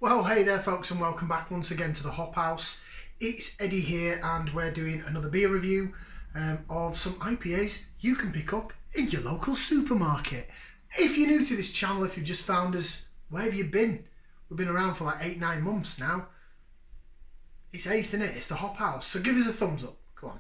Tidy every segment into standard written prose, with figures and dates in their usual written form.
Well, hey there folks, and welcome back once again to the Hop House. It's Eddie here, and we're doing another beer review of some IPAs you can pick up in your local supermarket. If you're new to this channel, if you've just found us, where have you been? We've been around for like 8-9 months now. It's ace, isn't it? It's the Hop House. So give us a thumbs up. Come on.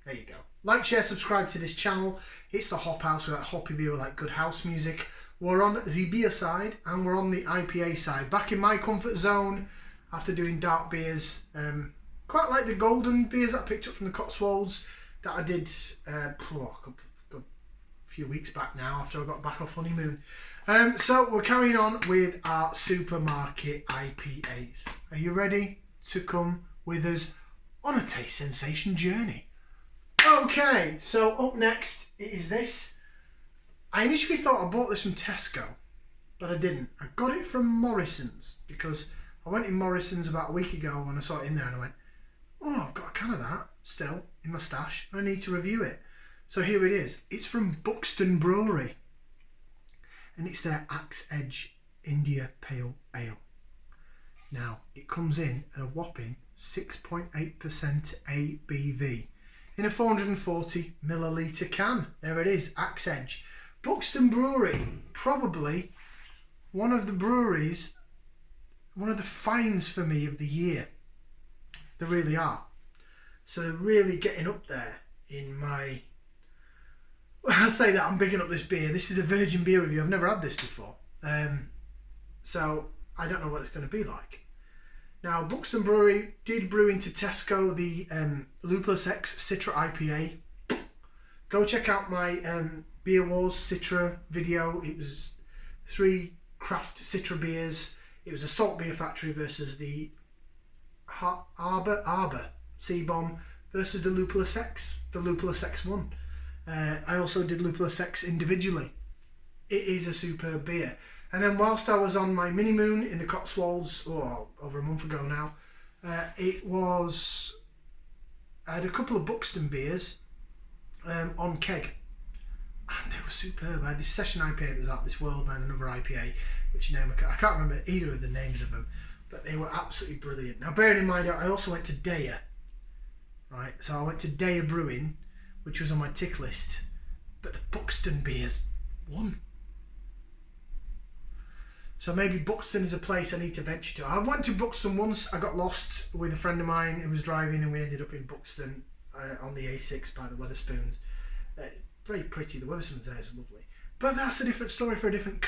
There you go. Like, share, subscribe to this channel. It's the Hop House. We like hoppy beer, we like good house music. We're on the beer side and we're on the IPA side. Back in my comfort zone after doing dark beers. Quite like the golden beers that I picked up from the Cotswolds that I did a few weeks back now after I got back off honeymoon. So we're carrying on with our supermarket IPAs. Are you ready to come with us on a taste sensation journey? Okay, so up next is this. I initially thought I bought this from Tesco, but I didn't. I got it from Morrisons because I went in Morrisons about a week ago and I saw it in there and I went, oh, I've got a can of that still in my stash. I need to review it. So here it is. It's from Buxton Brewery and it's their Axe Edge India Pale Ale. Now, it comes in at a whopping 6.8% ABV in a 440 milliliter can. There it is, Axe Edge. Buxton Brewery, probably one of the breweries, one of the finds for me of the year. They really are. So they're really getting up there in my... When I say that, I'm bigging up this beer. This is a virgin beer review. I've never had this before. So I don't know what it's going to be like. Now, Buxton Brewery did brew into Tesco the Lupulus X Citra IPA. Go check out my Beer Wars Citra video. It was 3 craft Citra beers. It was a salt beer factory versus the Arbor C-Bomb versus the Lupulus X, the Lupulus X1. I also did Lupulus X individually. It is a superb beer. And then whilst I was on my mini moon in the Cotswolds, over a month ago now, I had a couple of Buxton beers on keg. And they were superb. I had this session IPA that was out this world, and another IPA, which name I can't remember either of the names of them, but they were absolutely brilliant. Now, bearing in mind, I also went to Daya, right? So I went to Daya Brewing, which was on my tick list, but the Buxton beers won. So maybe Buxton is a place I need to venture to. I went to Buxton once. I got lost with a friend of mine who was driving, and we ended up in Buxton on the A6 by the Wetherspoons. Very pretty. The Wetherspoons there is lovely. But that's a different story for a different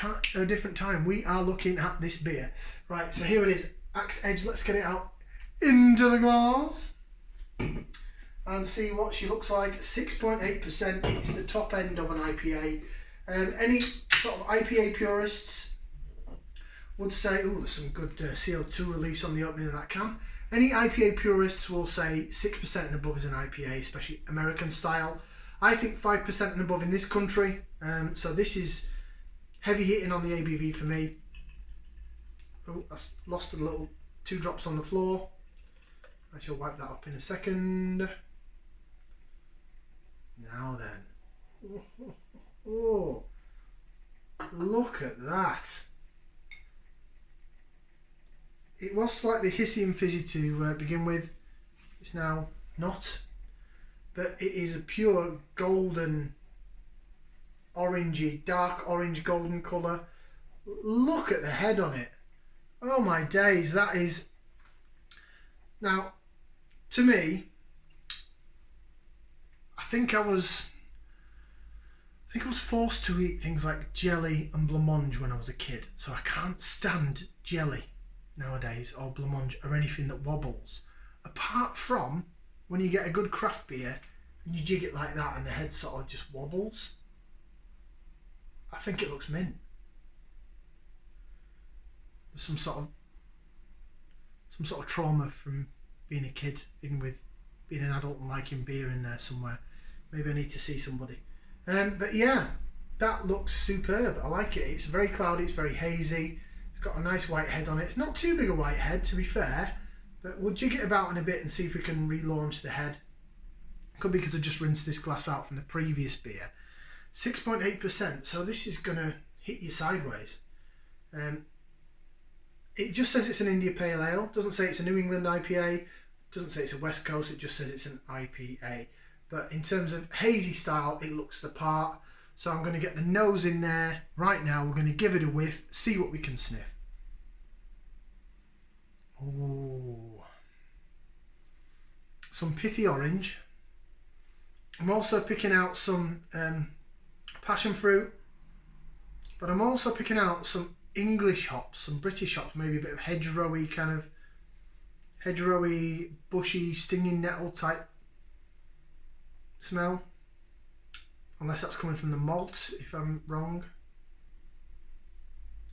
time. We are looking at this beer. Right, so here it is. Axe Edge. Let's get it out into the glass and see what she looks like. 6.8%. It's the top end of an IPA. Any sort of IPA purists would say, oh, there's some good CO2 release on the opening of that can. Any IPA purists will say 6% and above is an IPA, especially American style. I think 5% and above in this country. So this is heavy hitting on the ABV for me. Oh, I lost a little 2 drops on the floor. I shall wipe that up in a second. Now then. Oh, look at that. It was slightly hissy and fizzy to begin with. It's now not. But it is a pure golden, orangey, dark orange golden colour. Look at the head on it. Oh my days, that is... Now, to me, I think I was forced to eat things like jelly and blancmange when I was a kid. So I can't stand jelly nowadays, or blancmange, or anything that wobbles. Apart from when you get a good craft beer and you jig it like that and the head sort of just wobbles. I think it looks mint. There's some sort of trauma from being a kid, even with being an adult and liking beer in there somewhere. Maybe I need to see somebody. But yeah, that looks superb. I like it. It's very cloudy, it's very hazy. It's got a nice white head on it. It's not too big a white head, to be fair. But we'll jig it about in a bit and see if we can relaunch the head. Could be because I just rinsed this glass out from the previous beer. 6.8%, so this is going to hit you sideways. It just says it's an India Pale Ale. Doesn't say it's a New England IPA. Doesn't say it's a West Coast. It just says it's an IPA. But in terms of hazy style, it looks the part. So I'm going to get the nose in there right now. We're going to give it a whiff, see what we can sniff. Ooh. Some pithy orange. I'm also picking out some passion fruit, but I'm also picking out some English hops, some British hops, maybe a bit of hedgerowy bushy, stinging nettle type smell. Unless that's coming from the malt, if I'm wrong.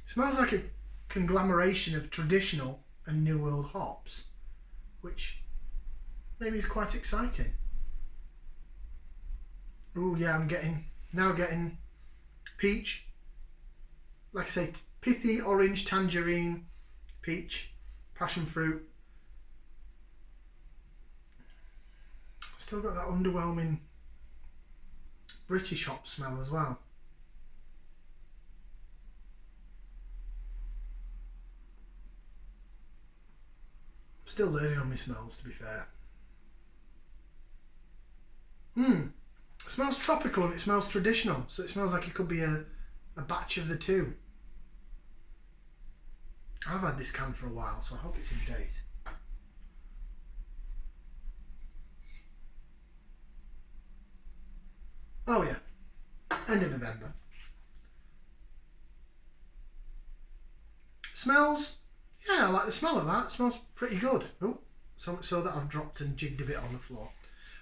It smells like a conglomeration of traditional and New World hops, which maybe is quite exciting. Oh yeah, I'm getting peach. Like I say, pithy orange, tangerine, peach, passion fruit. Still got that underwhelming British hop smell as well. I'm still learning on my smells, to be fair. It smells tropical and it smells traditional, so it smells like it could be a batch of the two. I've had this can for a while, so I hope it's in date. Oh yeah, end of November. Smells, yeah, I like the smell of that. It smells pretty good. Oh, so much so that I've dropped and jigged a bit on the floor.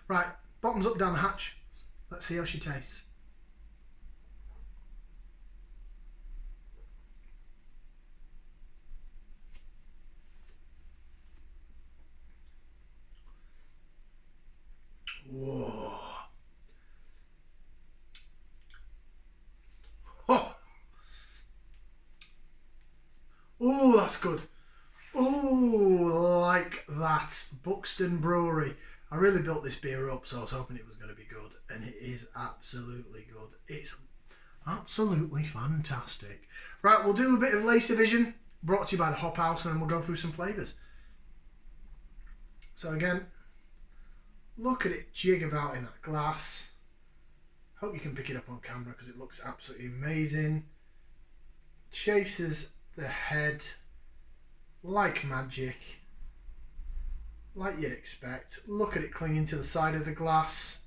Right, bottoms up down the hatch. Let's see how she tastes. Whoa. Oh, that's good. Oh, like that. Buxton Brewery. I really built this beer up, so I was hoping it was going to be good, and it is absolutely good. It's absolutely fantastic. Right, we'll do a bit of Lace Vision, brought to you by the Hop House, and then we'll go through some flavours. So again, look at it jig about in that glass. Hope you can pick it up on camera because it looks absolutely amazing. Chases the head like magic, like you'd expect. Look at it clinging to the side of the glass.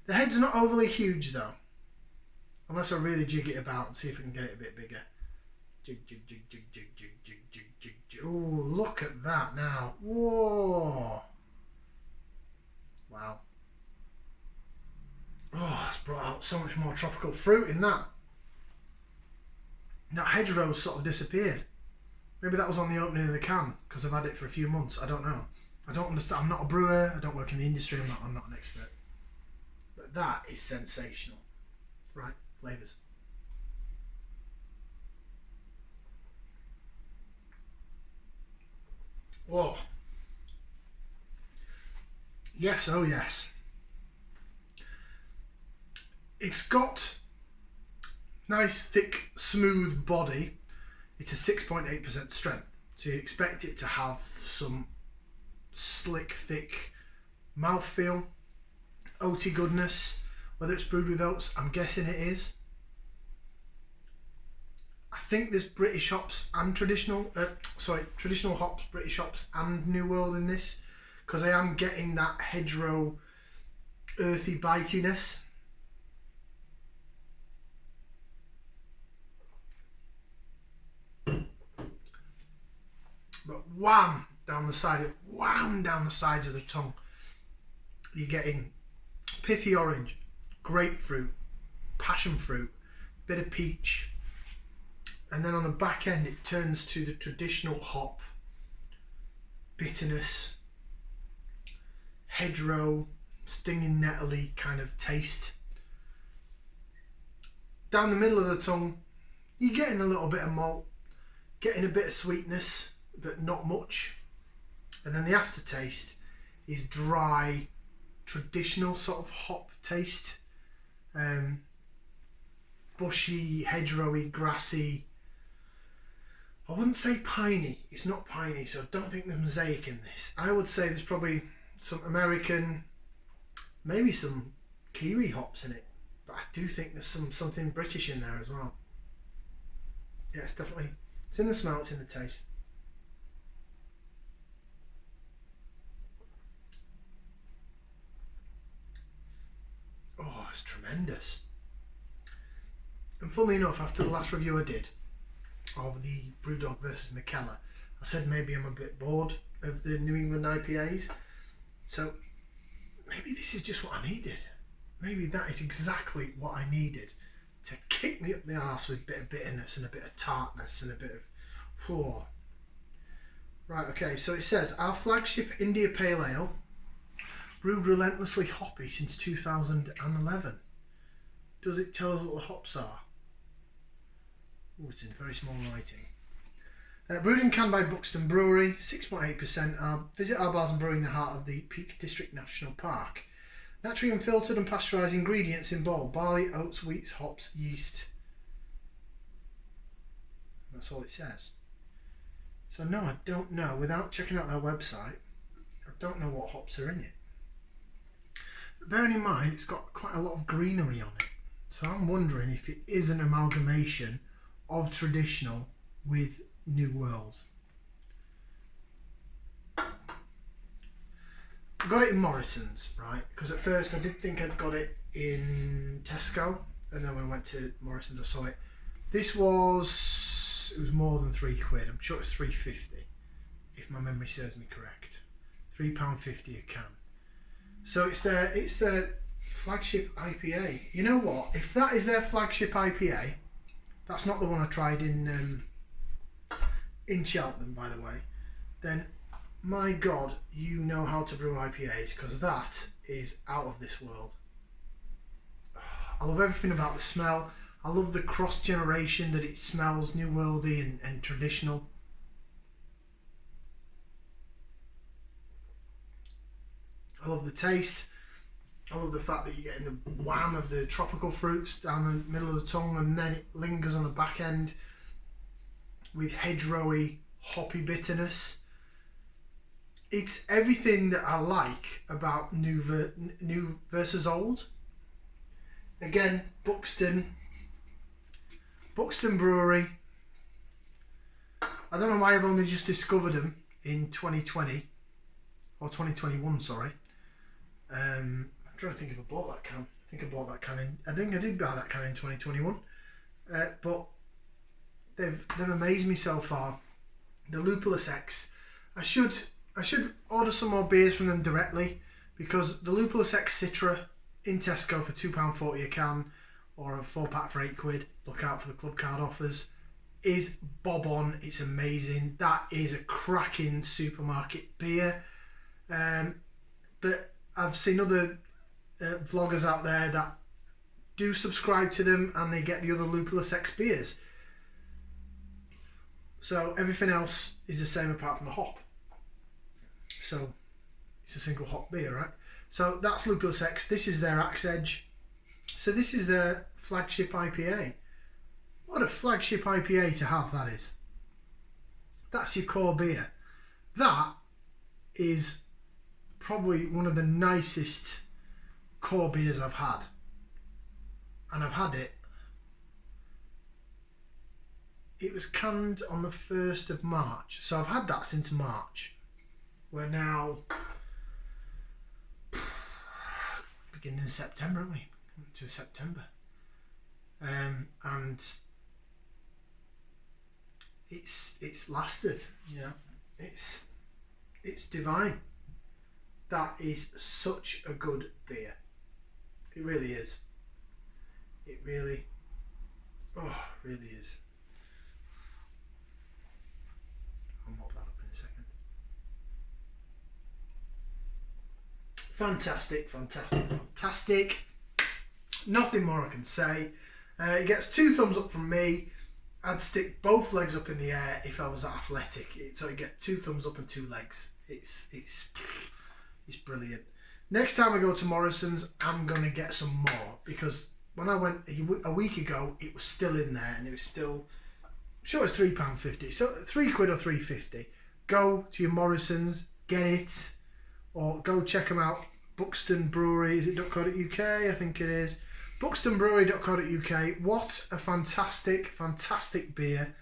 The head's not overly huge though, unless I really jig it about and see if I can get it a bit bigger. Jig, jig, jig, jig, jig, jig, jig, jig, jig, jig. Oh, look at that now. Whoa. Wow. Oh, that's brought out so much more tropical fruit in that. That hedgerow sort of disappeared. Maybe that was on the opening of the can because I've had it for a few months. I don't know. I don't understand. I'm not a brewer. I don't work in the industry. I'm not an expert. But that is sensational. Right, flavours. Whoa. Yes, oh yes. It's got nice, thick, smooth body. It's a 6.8% strength. So you expect it to have some slick, thick mouthfeel, oaty goodness. Whether it's brewed with oats, I'm guessing it is. I think there's British hops and traditional hops, British hops and New World in this, because I am getting that hedgerow earthy bitiness. But wham down the sides of the tongue. You're getting pithy orange, grapefruit, passion fruit, bit of peach, and then on the back end it turns to the traditional hop, bitterness, hedgerow, stinging nettly kind of taste. Down the middle of the tongue, you're getting a little bit of malt, getting a bit of sweetness, but not much. And then the aftertaste is dry, traditional sort of hop taste. Bushy, hedgerowy, grassy, I wouldn't say piney. It's not piney, so I don't think there's mosaic in this. I would say there's probably some American, maybe some Kiwi hops in it. But I do think there's something British in there as well. Yeah, it's definitely, it's in the smell, it's in the taste. Oh, it's tremendous. And funnily enough, after the last review I did of the Brewdog versus McKellar, I said maybe I'm a bit bored of the New England IPAs. So maybe this is just what I needed. Maybe that is exactly what I needed to kick me up the arse with a bit of bitterness and a bit of tartness and a bit of... Oh. Right, okay, so it says, our flagship India Pale Ale, brewed relentlessly hoppy since 2011. Does it tell us what the hops are? Oh, it's in very small writing. Brewed and canned by Buxton Brewery, 6.8%. Visit our bars and brew in the heart of the Peak District National Park. Naturally unfiltered and pasteurised ingredients in bowl: barley, oats, wheats, hops, yeast. That's all it says. So no, I don't know. Without checking out their website, I don't know what hops are in it. But bearing in mind, it's got quite a lot of greenery on it. So I'm wondering if it is an amalgamation of traditional with New World. I got it in Morrisons, right? Because at first I did think I'd got it in Tesco, and then when I went to Morrisons I saw it. It was more than £3. I'm sure it's £3.50, if my memory serves me correct. £3.50 a can. So it's their flagship IPA. You know what? If that is their flagship IPA, that's not the one I tried in Cheltenham, by the way, then my God, you know how to brew IPAs, because that is out of this world. I love everything about the smell. I love the cross generation that it smells New Worldy and traditional. I love the taste. I love the fact that you're getting the wham of the tropical fruits down the middle of the tongue, and then it lingers on the back end with hedgerowy, hoppy bitterness. It's everything that I like about new versus old. Again, Buxton Brewery. I don't know why I've only just discovered them in 2020 or 2021. Sorry. I'm trying to think if I bought that can. I think I did buy that can in 2021. But they've amazed me so far. The Lupulus X. I should order some more beers from them directly, because the Lupulus X Citra in Tesco for £2.40 a can, or a 4-pack for £8. Look out for the club card offers. Is bob on. It's amazing. That is a cracking supermarket beer. But I've seen other vloggers out there that do subscribe to them, and they get the other Lupulus X beers. So everything else is the same apart from the hop. So it's a single hop beer, right? So that's Lupulus X. This is their Axe Edge. So this is their flagship IPA. What a flagship IPA to have that is. That's your core beer. That is probably one of the nicest core beers I've had. And I've had it. It was canned on the 1st of March. So I've had that since March. We're now beginning of September, aren't we? To September. And it's lasted, you know. It's divine. That is such a good beer. It really is. It really is. I'll mop that up in a second. Fantastic. Nothing more I can say. It gets 2 thumbs up from me. I'd stick both legs up in the air if I was athletic. So you get 2 thumbs up and 2 legs. It's brilliant. Next time I go to Morrisons, I'm going to get some more, because when I went a week ago, it was still in there, and it was still sure it's £3.50. So £3 or £3.50. Go to your Morrisons, get it, or go check them out. Buxton Brewery, is it .co.uk? I think it is. BuxtonBrewery.co.uk. What a fantastic beer.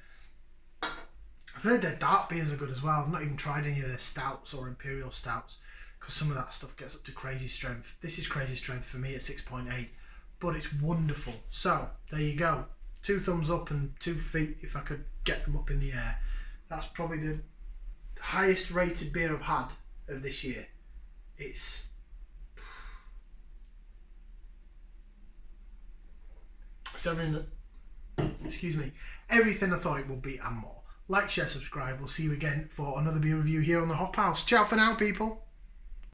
I've heard their dark beers are good as well. I've not even tried any of their stouts or imperial stouts because some of that stuff gets up to crazy strength. This is crazy strength for me at 6.8, but it's wonderful. So there you go. 2 thumbs up and 2 feet if I could get them up in the air. That's probably the highest rated beer I've had of this year. It's everything everything I thought it would be and more. Like, share, subscribe. We'll see you again for another beer review here on the Hop House. Ciao for now, people.